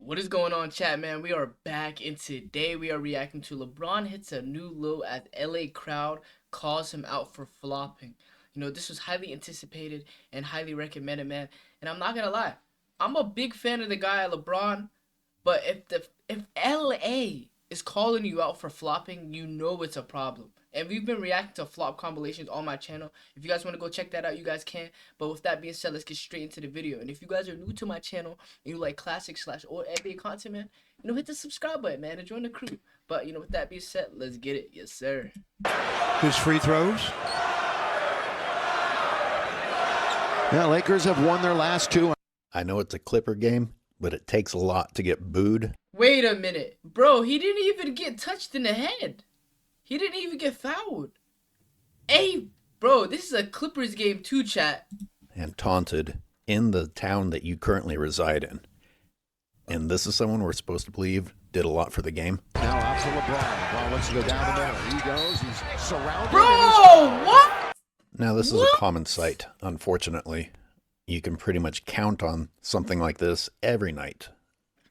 What is going on, chat, man? We are back, and today we are reacting to LeBron hits a new low as LA crowd calls him out for flopping. This was highly anticipated and highly recommended, man. And I'm not gonna lie, I'm a big fan of the guy LeBron, but if LA is calling you out for flopping, you know it's a problem. And we've been reacting to flop compilations on my channel. If you guys want to go check that out, you guys can. But with that being said, let's get straight into the video. And if you guys are new to my channel and you like classic slash old NBA content, man, hit the subscribe button, man, and join the crew. But with that being said, let's get it. Yes, sir. His free throws. Yeah, Lakers have won their last two. I know it's a Clipper game, but it takes a lot to get booed. Wait a minute. Bro, he didn't even get touched in the head. He didn't even get fouled. Hey, bro, this is a Clippers game too, chat. And taunted in the town that you currently reside in. And this is someone we're supposed to believe did a lot for the game. Now out to LeBron. LeBron wants to go down the middle. He goes. He's surrounded. Bro, what? Now, this is a common sight, unfortunately. You can pretty much count on something like this every night.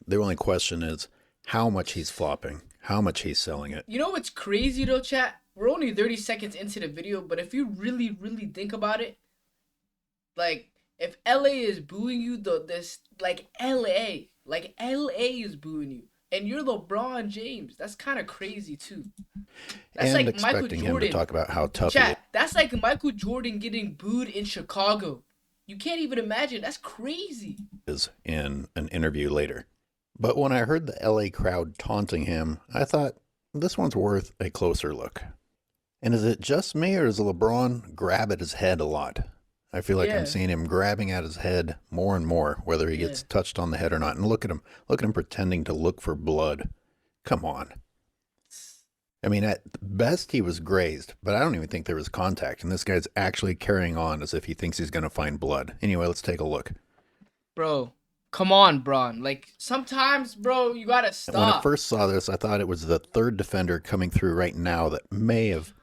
The only question is how much he's flopping, how much he's selling it. You know what's crazy though, chat? We're only 30 seconds into the video, but if you really think about it, like, if LA is booing you, LA is booing you, and you're LeBron James, that's kind of crazy too. That's and like expecting him to talk about how tough chat, that's like Michael Jordan getting booed in Chicago. You can't even imagine. That's crazy. Is in an interview later. But when I heard the LA crowd taunting him, I thought, this one's worth a closer look. And is it just me, or does LeBron grab at his head a lot? I feel like I'm seeing him grabbing at his head more and more, whether he gets touched on the head or not. And look at him pretending to look for blood. Come on. I mean, at best he was grazed, but I don't even think there was contact. And this guy's actually carrying on as if he thinks he's going to find blood. Anyway, let's take a look. Bro. Come on, Bron. Like, sometimes, bro, you gotta stop. When I first saw this, I thought it was the third defender coming through right now that may have...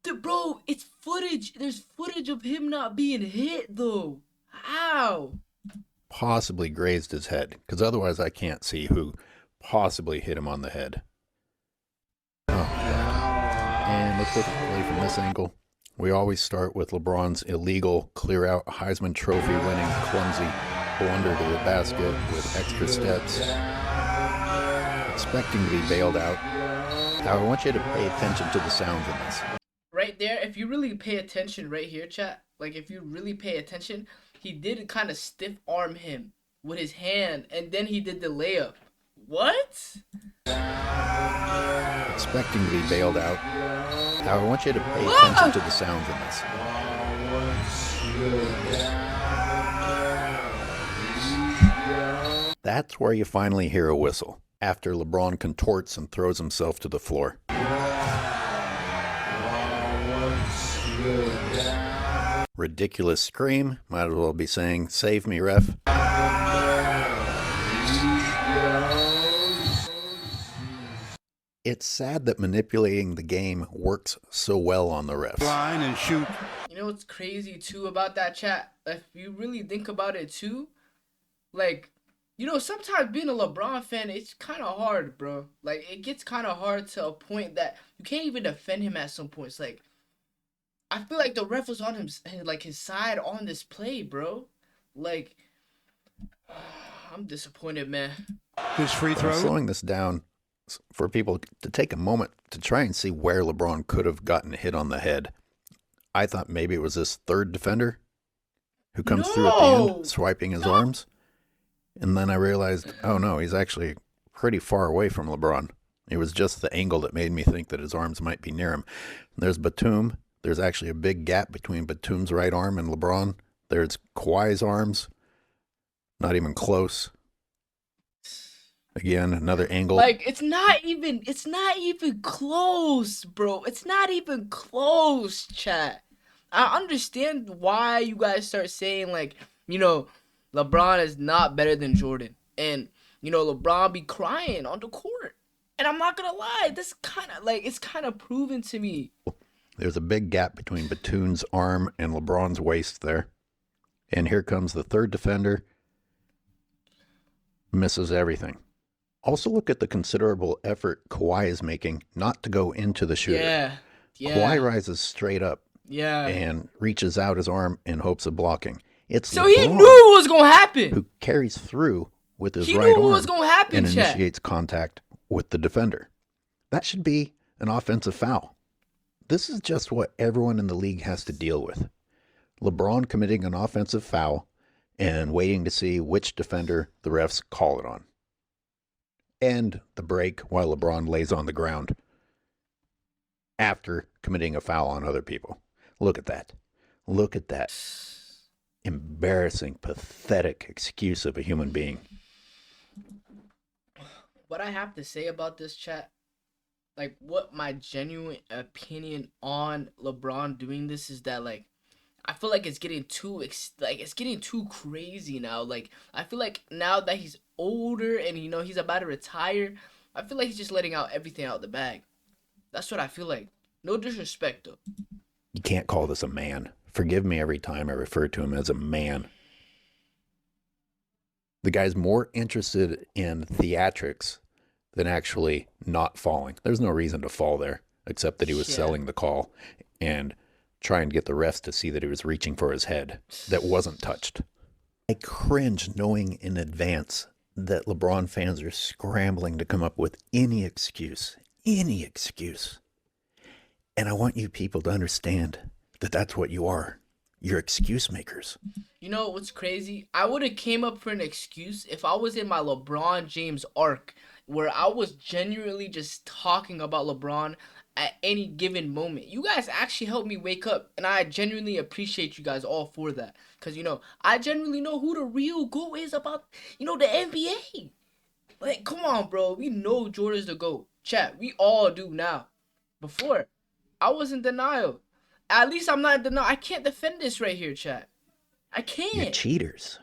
Dude, bro, it's footage. There's footage of him not being hit, though. How? Possibly grazed his head, because otherwise I can't see who possibly hit him on the head. Oh, God. And let's look at the play from this angle. We always start with LeBron's illegal clear-out Heisman Trophy winning clumsy blunder to the basket with extra steps, expecting to be bailed out. Now I want you to pay attention to the sounds in this. Right there, if you really pay attention right here, chat, like if you really pay attention, he did kind of stiff arm him with his hand, and then he did the layup. What? Expecting to be bailed out. Now I want you to pay attention to the sounds in this. That's where you finally hear a whistle, after LeBron contorts and throws himself to the floor. Ridiculous scream, might as well be saying, "Save me, ref." It's sad that manipulating the game works so well on the refs. Line and shoot. You know what's crazy too about that, chat? If you really think about it too, like, sometimes being a LeBron fan, it's kind of hard, bro. Like, it gets kind of hard to a point that you can't even defend him at some points. Like, I feel like the ref was on his side on this play, bro. Like, I'm disappointed, man. His free throw. Slowing this down for people to take a moment to try and see where LeBron could have gotten hit on the head. I thought maybe it was this third defender who comes through at the end, swiping his arms. And then I realized, oh no, he's actually pretty far away from LeBron. It was just the angle that made me think that his arms might be near him. There's Batum. There's actually a big gap between Batum's right arm and LeBron. There's Kawhi's arms. Not even close. Again, another angle. Like, it's not even close, bro. It's not even close, chat. I understand why you guys start saying, like, LeBron is not better than Jordan. And, LeBron be crying on the court. And I'm not gonna lie, this it's kind of proven to me. There's a big gap between Batum's arm and LeBron's waist there. And here comes the third defender. Misses everything. Also, look at the considerable effort Kawhi is making not to go into the shooter. Yeah. Kawhi Yeah. rises straight up Yeah. and reaches out his arm in hopes of blocking. It's So he LeBron knew what was gonna happen. who carries through with his He right knew what was arm gonna happen, and chat. initiates contact with the defender. That should be an offensive foul. This is just what everyone in the league has to deal with. LeBron committing an offensive foul and waiting to see which defender the refs call it on. And the break while LeBron lays on the ground after committing a foul on other people. Look at that. Look at that embarrassing, pathetic excuse of a human being. What I have to say about this, chat, like what my genuine opinion on LeBron doing this is that, like, I feel like it's getting it's getting too crazy now. Like, I feel like now that he's older and he's about to retire, I feel like he's just letting out everything out the bag. That's what I feel like. No disrespect though. You can't call this a man. Forgive me every time I refer to him as a man. The guy's more interested in theatrics than actually not falling. There's no reason to fall there, except that he was selling the call and trying to get the refs to see that he was reaching for his head that wasn't touched. I cringe knowing in advance that LeBron fans are scrambling to come up with any excuse. And I want you people to understand that that's what you are. You're excuse makers. You know what's crazy? I would have came up for an excuse if I was in my LeBron James arc where I was genuinely just talking about LeBron at any given moment. You guys actually helped me wake up, and I genuinely appreciate you guys all for that. Because, I genuinely know who the real GOAT is about, the NBA. Like, come on, bro. We know Jordan's the GOAT. Chat, we all do now. Before, I was in denial. At least I'm not in denial. I can't defend this right here, chat. I can't. You're cheaters.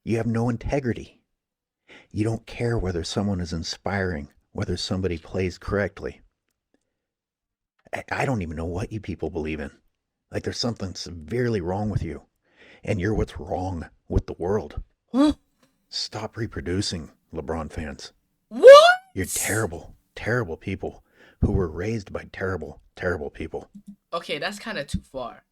You have no integrity. You don't care whether someone is inspiring, whether somebody plays correctly. I don't even know what you people believe in. Like there's something severely wrong with you. And you're what's wrong with the world. Huh? Stop reproducing, LeBron fans. What? You're terrible, terrible people who were raised by terrible, terrible people. Okay, that's kind of too far.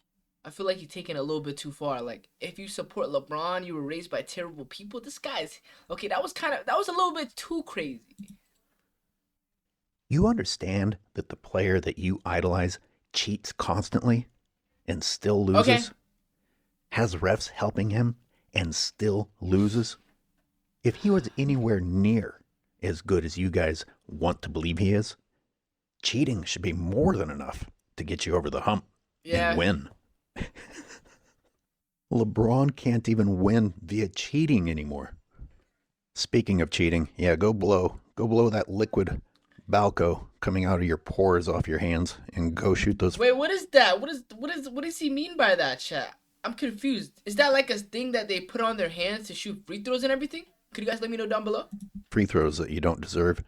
I feel like you're taking it a little bit too far. Like, if you support LeBron, you were raised by terrible people. This guy's okay. That was a little bit too crazy. You understand that the player that you idolize cheats constantly and still loses? Okay. Has refs helping him and still loses? If he was anywhere near as good as you guys want to believe he is, cheating should be more than enough to get you over the hump and win. LeBron can't even win via cheating anymore. Speaking of cheating, yeah, go blow that liquid Balco coming out of your pores off your hands and go shoot those. Wait, what is that? What does he mean by that, chat? I'm confused. Is that like a thing that they put on their hands to shoot free throws and everything? Could you guys let me know down below? Free throws that you don't deserve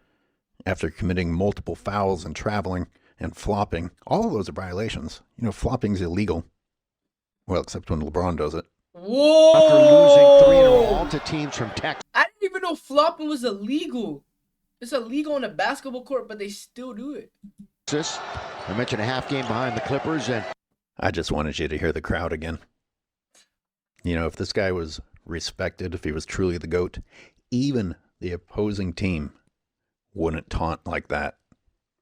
after committing multiple fouls and traveling and flopping. All of those are violations. Flopping's illegal. Well, except when LeBron does it. Whoa! After losing 3 in a row to teams from Texas. I didn't even know flopping was illegal. It's illegal on a basketball court, but they still do it. I mentioned a half game behind the Clippers, and I just wanted you to hear the crowd again. If this guy was respected, if he was truly the GOAT, even the opposing team wouldn't taunt like that.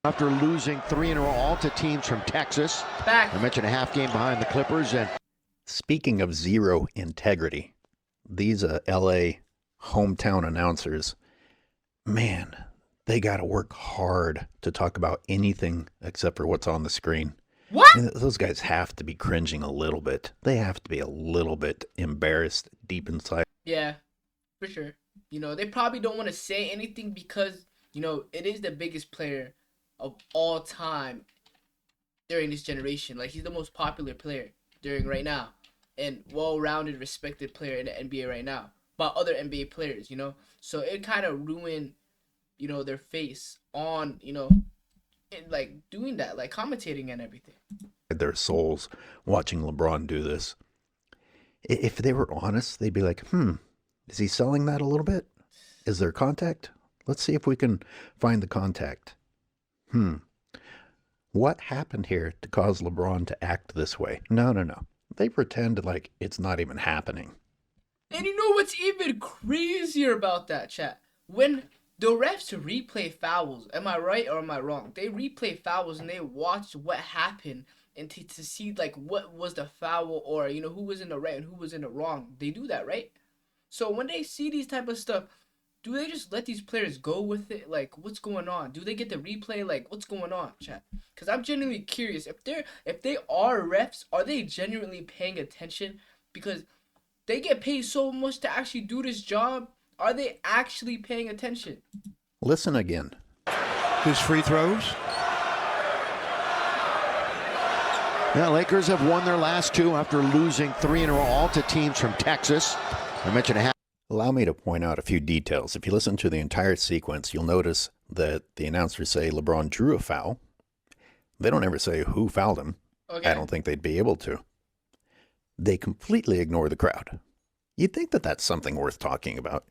After losing 3 in a row to teams from Texas. Back. I mentioned a half game behind the Clippers, and speaking of zero integrity, these LA hometown announcers, man, they got to work hard to talk about anything except for what's on the screen. What? Those guys have to be cringing a little bit. They have to be a little bit embarrassed deep inside. Yeah, for sure. They probably don't want to say anything because, it is the biggest player of all time during this generation. Like, he's the most popular player during right now and well-rounded, respected player in the NBA right now by other NBA players, So it kind of ruined, their face on, like doing that, like commentating and everything. Their souls watching LeBron do this. If they were honest, they'd be like, is he selling that a little bit? Is there contact? Let's see if we can find the contact. What happened here to cause LeBron to act this way? No. They pretend like it's not even happening. And you know what's even crazier about that, chat? When the refs replay fouls, am I right or am I wrong? They replay fouls and they watch what happened and to see like what was the foul, or who was in the right and who was in the wrong. They do that, right? So when they see these type of stuff, do they just let these players go with it? Like, what's going on? Do they get the replay? Like, what's going on, chat? Because I'm genuinely curious. If they are refs, are they genuinely paying attention? Because they get paid so much to actually do this job. Are they actually paying attention? Listen again. His free throws. Yeah, Lakers have won their last 2 after losing 3 in a row, all to teams from Texas. I mentioned a half. Allow me to point out a few details. If you listen to the entire sequence, you'll notice that the announcers say LeBron drew a foul. They don't ever say who fouled him. Okay. I don't think they'd be able to. They completely ignore the crowd. You'd think that that's something worth talking about.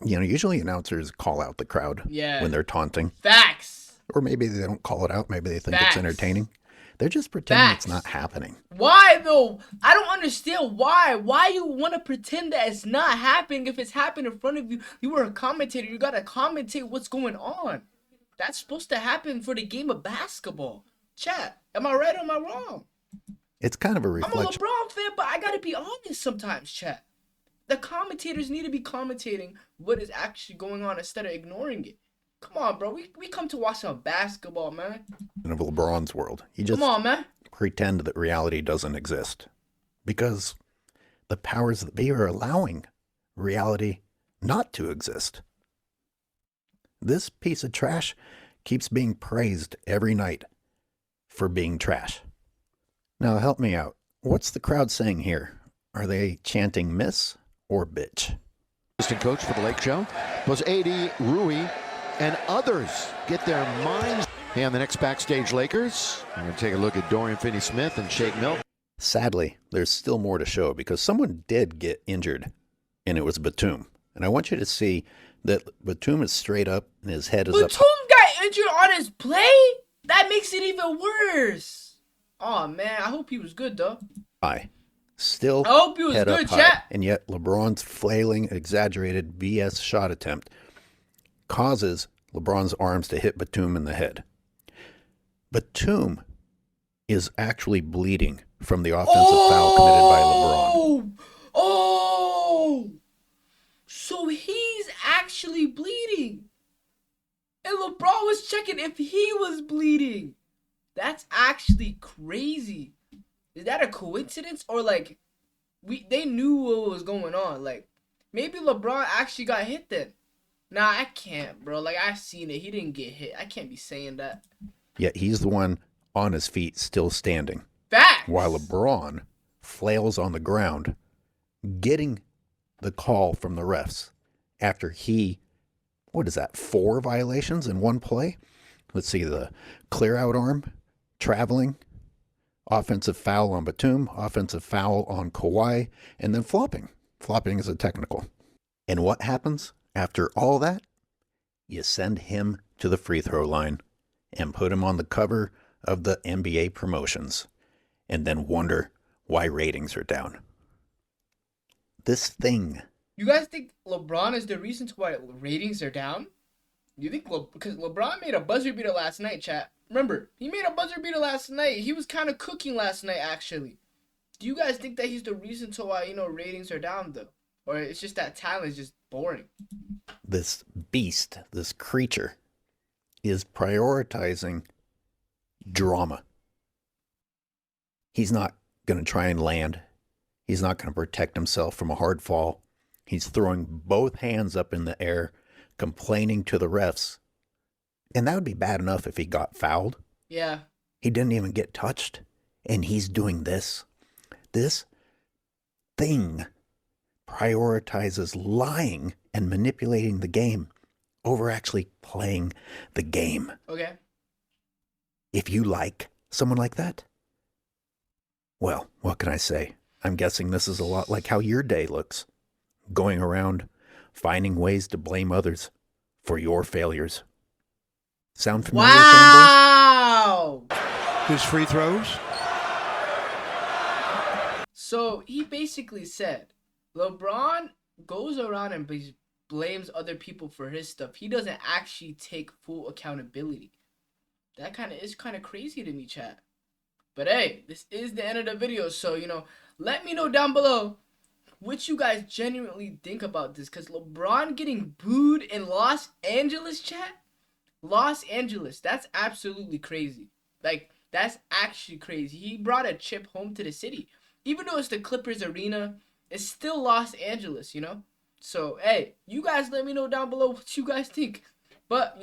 Usually announcers call out the crowd when they're taunting. Facts. Or maybe they don't call it out. Maybe they think Facts. it's entertaining. They're just pretending Facts. it's not happening. Why though? I don't understand why. Why you want to pretend that it's not happening if it's happening in front of you? You were a commentator. You got to commentate what's going on. That's supposed to happen for the game of basketball. Chat, am I right or am I wrong? It's kind of a I'm a reflection. LeBron fan, but I got to be honest sometimes, chat. The commentators need to be commentating what is actually going on instead of ignoring it. Come on, bro. We come to watch some basketball, man. Of LeBron's world. You just Come on, man. pretend that reality doesn't exist. Because the powers that be are allowing reality not to exist. This piece of trash keeps being praised every night for being trash. Now help me out. What's the crowd saying here? Are they chanting miss or bitch? Assistant coach for the Lake Show was AD, Rui, and others get their minds. And the next backstage Lakers, we're going to take a look at Dorian Finney-Smith and Shake Milton. Sadly, there's still more to show because someone did get injured, and it was Batum. And I want you to see that Batum is straight up and his head is up. Batum got injured on his play? That makes it even worse. Oh man, I hope he was good though. High. Still I hope he was head good, up high. chat. And yet LeBron's flailing, exaggerated BS shot attempt causes LeBron's arms to hit Batum in the head. Batum is actually bleeding from the offensive foul committed by LeBron. Oh! So he's actually bleeding. And LeBron was checking if he was bleeding. That's actually crazy. Is that a coincidence? Or like they knew what was going on? Like maybe LeBron actually got hit then. Nah, I can't, bro. Like I seen it. He didn't get hit. I can't be saying that. Yet he's the one on his feet still standing. Facts. While LeBron flails on the ground, getting the call from the refs after he, 4 violations in one play? Let's see, the clear out arm, traveling, offensive foul on Batum, offensive foul on Kawhi, and then flopping. Flopping is a technical. And what happens after all that? You send him to the free throw line and put him on the cover of the NBA promotions, and then wonder why ratings are down. This thing. You guys think LeBron is the reason to why ratings are down? You think because LeBron made a buzzer beater last night, chat. Remember, he made a buzzer beater last night. He was kind of cooking last night, actually. Do you guys think that he's the reason to why, ratings are down, though? Or it's just that talent is just boring? This beast, this creature, is prioritizing drama. He's not going to try and land. He's not going to protect himself from a hard fall. He's throwing both hands up in the air, complaining to the refs. And that would be bad enough if he got fouled. Yeah. He didn't even get touched. And he's doing this. This thing prioritizes lying and manipulating the game over actually playing the game. Okay. If you like someone like that, well, what can I say? I'm guessing this is a lot like how your day looks. Going around, finding ways to blame others for your failures. Sound familiar, fanboys? Wow. His free throws. So he basically said LeBron goes around and blames other people for his stuff. He doesn't actually take full accountability. That is kind of crazy to me, chat. But hey, this is the end of the video, so let me know down below what you guys genuinely think about this. Cause LeBron getting booed in Los Angeles, chat. Los Angeles, that's absolutely crazy. Like, that's actually crazy. He brought a chip home to the city. Even though it's the Clippers arena, it's still Los Angeles, So, hey, you guys let me know down below what you guys think. But,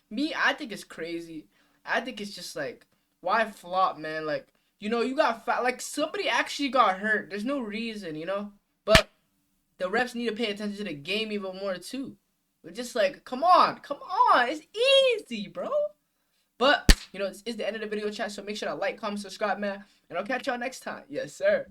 me, I think it's crazy. I think it's just like, why flop, man? Like, you got like somebody actually got hurt. There's no reason, But the refs need to pay attention to the game even more too. We're just like, come on, it's easy, bro. But this is the end of the video, chat. So make sure to like, comment, subscribe, man, and I'll catch y'all next time. Yes, sir.